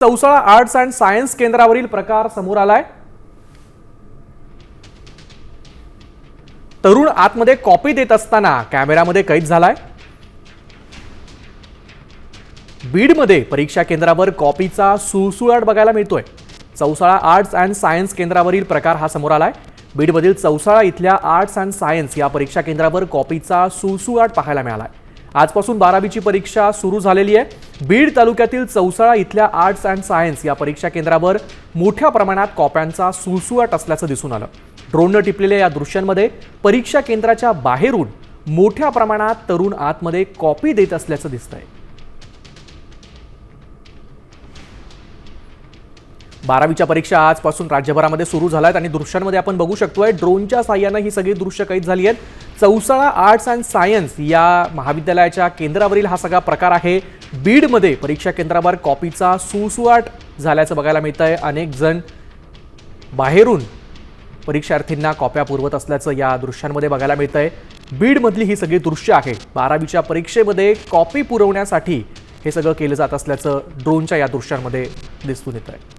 Chausala arts and science केंद्रावरील प्रकार समोर आलाय। तरुण आतमध्ये कॉपी देत असताना कॅमेरामध्ये कैद झालाय। बीडमध्ये परीक्षा केंद्रावर कॉपीचा सुळसुळाट बघायला मिळतोय। चौसाळा आर्ट्स अँड सायन्स केंद्रावरील प्रकार हा समोर आलाय। बीडमधील चौसाळा इथल्या आर्ट्स अँड सायन्स या परीक्षा केंद्रावर कॉपीचा सुळसुळाट पाहायला मिळालाय। आजपासून 12वीची परीक्षा सुरू झालेली आहे। बीड तालुक्यातील चौसाळा इथल्या आर्ट्स अँड सायन्स या परीक्षा केंद्रावर मोठ्या प्रमाणात कॉप्यांचा सुळसुळाट असल्याचं दिसून आलं। ड्रोननं टिपलेल्या या दृश्यांमध्ये परीक्षा केंद्राच्या बाहेरून मोठ्या प्रमाणात तरुण आतमध्ये कॉपी देत असल्याचं दिसतंय। 12वीच्या परीक्षा आजपासून राज्यभरामध्ये सुरू झाल्यात आणि दृश्यांमध्ये आपण बघू शकतोय ड्रोनच्या साहाय्याने ही सगळी दृश्य कैद झाली आहेत। चौसाळा आर्ट्स अँड सायन्स या महाविद्यालयाच्या केंद्रावरील हा सगळा प्रकार आहे। बीडमध्ये परीक्षा केंद्रावर कॉपीचा सुळसुळाट झाल्याचं बघायला मिळतंय। अनेक जण बाहेरून परीक्षार्थींना कॉप्या पुरवत असल्याचं या दृश्यांमध्ये बघायला मिळतंय। बीडमधली ही सगळी दृश्य आहे। 12वीच्या परीक्षेमध्ये कॉपी पुरवण्यासाठी हे सगळं केलं जात असल्याचं ड्रोनच्या या दृश्यांमध्ये दिसून येतंय।